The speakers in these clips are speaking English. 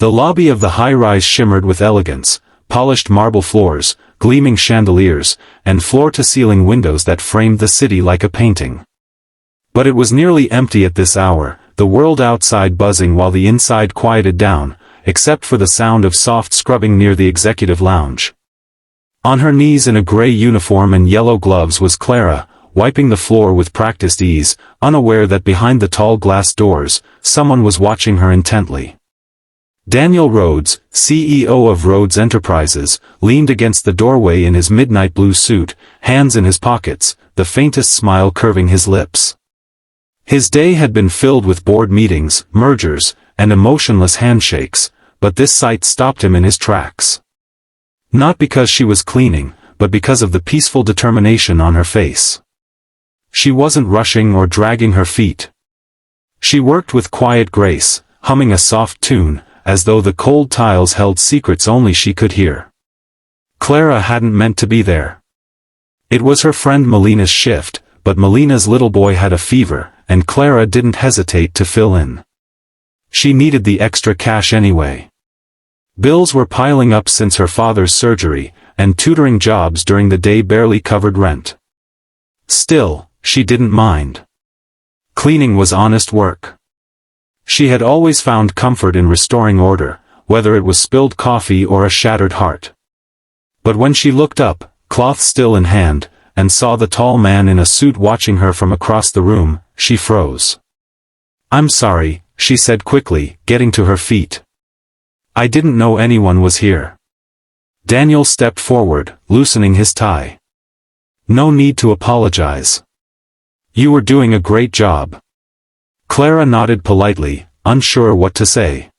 The lobby of the high-rise shimmered with elegance, polished marble floors, gleaming chandeliers, and floor-to-ceiling windows that framed the city like a painting. But it was nearly empty at this hour, the world outside buzzing while the inside quieted down, except for the sound of soft scrubbing near the executive lounge. On her knees in a gray uniform and yellow gloves was Clara, wiping the floor with practiced ease, unaware that behind the tall glass doors, someone was watching her intently. Daniel Rhodes, CEO of Rhodes Enterprises, leaned against the doorway in his midnight blue suit, hands in his pockets, the faintest smile curving his lips. His day had been filled with board meetings, mergers, and emotionless handshakes, but this sight stopped him in his tracks. Not because she was cleaning, but because of the peaceful determination on her face. She wasn't rushing or dragging her feet. She worked with quiet grace, humming a soft tune, as though the cold tiles held secrets only she could hear. Clara hadn't meant to be there. It was her friend Melina's shift, but Melina's little boy had a fever, and Clara didn't hesitate to fill in. She needed the extra cash anyway. Bills were piling up since her father's surgery, and tutoring jobs during the day barely covered rent. Still, she didn't mind. Cleaning was honest work. She had always found comfort in restoring order, whether it was spilled coffee or a shattered heart. But when she looked up, cloth still in hand, and saw the tall man in a suit watching her from across the room, she froze. "I'm sorry," she said quickly, getting to her feet. "I didn't know anyone was here." Daniel stepped forward, loosening his tie. "No need to apologize. You were doing a great job." Clara nodded politely, unsure what to say.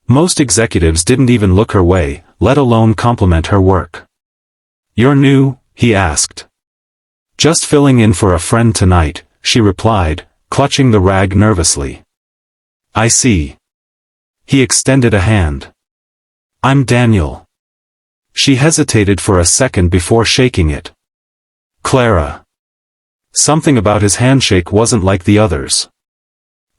Most executives didn't even look her way, let alone compliment her work. "You're new?" he asked. "Just filling in for a friend tonight," she replied, clutching the rag nervously. "I see." He extended a hand. "I'm Daniel." She hesitated for a second before shaking it. "Clara." Something about his handshake wasn't like the others.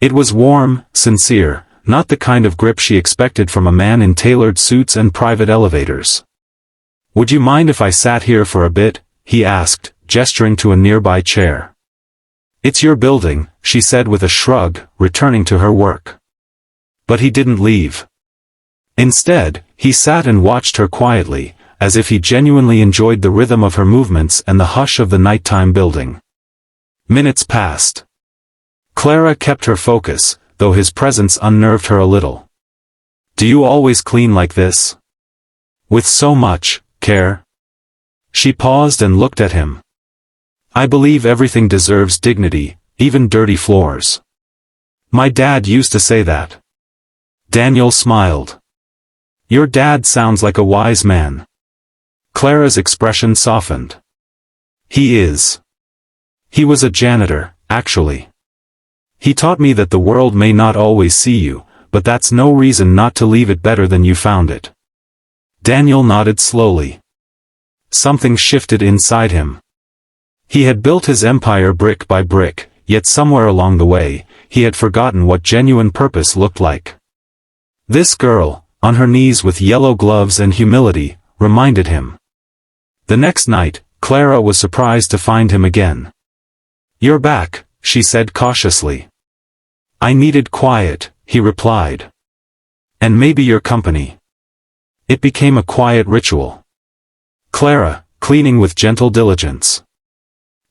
It was warm, sincere, not the kind of grip she expected from a man in tailored suits and private elevators. "Would you mind if I sat here for a bit?" he asked, gesturing to a nearby chair. "It's your building," she said with a shrug, returning to her work. But he didn't leave. Instead, he sat and watched her quietly, as if he genuinely enjoyed the rhythm of her movements and the hush of the nighttime building. Minutes passed. Clara kept her focus, though his presence unnerved her a little. "Do you always clean like this? With so much care?" She paused and looked at him. "I believe everything deserves dignity, even dirty floors. My dad used to say that." Daniel smiled. "Your dad sounds like a wise man." Clara's expression softened. "He is. He was a janitor, actually. He taught me that the world may not always see you, but that's no reason not to leave it better than you found it." Daniel nodded slowly. Something shifted inside him. He had built his empire brick by brick, yet somewhere along the way, he had forgotten what genuine purpose looked like. This girl, on her knees with yellow gloves and humility, reminded him. The next night, Clara was surprised to find him again. "You're back," she said cautiously. "I needed quiet," he replied. "And maybe your company." It became a quiet ritual. Clara, cleaning with gentle diligence.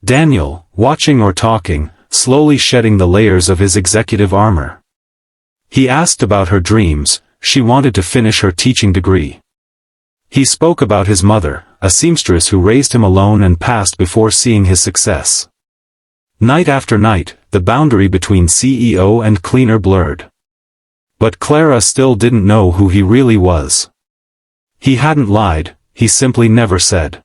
Daniel, watching or talking, slowly shedding the layers of his executive armor. He asked about her dreams. She wanted to finish her teaching degree. He spoke about his mother, a seamstress who raised him alone and passed before seeing his success. Night after night, the boundary between CEO and cleaner blurred. But Clara still didn't know who he really was. He hadn't lied, he simply never said.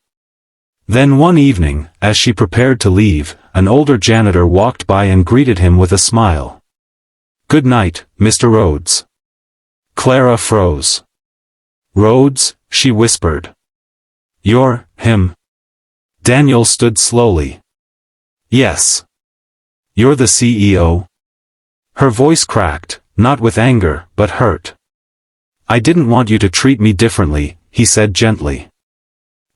Then one evening, as she prepared to leave, an older janitor walked by and greeted him with a smile. "Good night, Mr. Rhodes." Clara froze. "Rhodes?" she whispered. "You're him?" Daniel stood slowly. "Yes. You're the CEO?" Her voice cracked, not with anger, but hurt. I didn't want you to treat me differently, he said gently.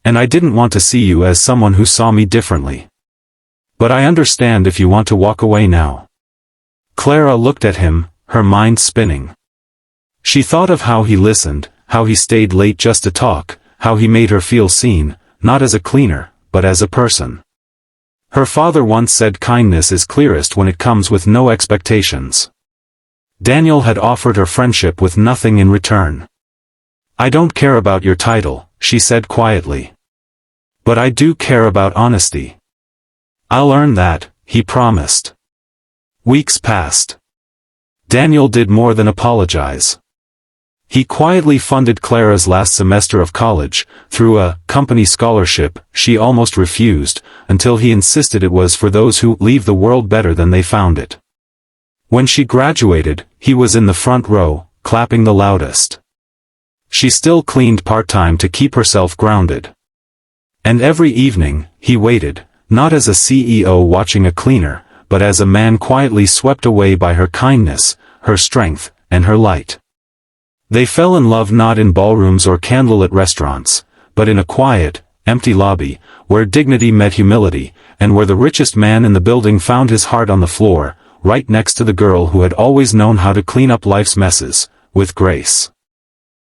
And I didn't want to see you as someone who saw me differently. But I understand if you want to walk away now. Clara looked at him, her mind spinning. She thought of how he listened, how he stayed late just to talk, how he made her feel seen, not as a cleaner, but as a person. Her father once said kindness is clearest when it comes with no expectations. Daniel had offered her friendship with nothing in return. I don't care about your title, she said quietly. But I do care about honesty. I'll earn that, he promised. Weeks passed. Daniel did more than apologize. He quietly funded Clara's last semester of college, through a company scholarship she almost refused, until he insisted it was for those who leave the world better than they found it. When she graduated, he was in the front row, clapping the loudest. She still cleaned part-time to keep herself grounded. And every evening, he waited, not as a CEO watching a cleaner, but as a man quietly swept away by her kindness, her strength, and her light. They fell in love not in ballrooms or candlelit restaurants, but in a quiet, empty lobby, where dignity met humility, and where the richest man in the building found his heart on the floor, right next to the girl who had always known how to clean up life's messes, with grace.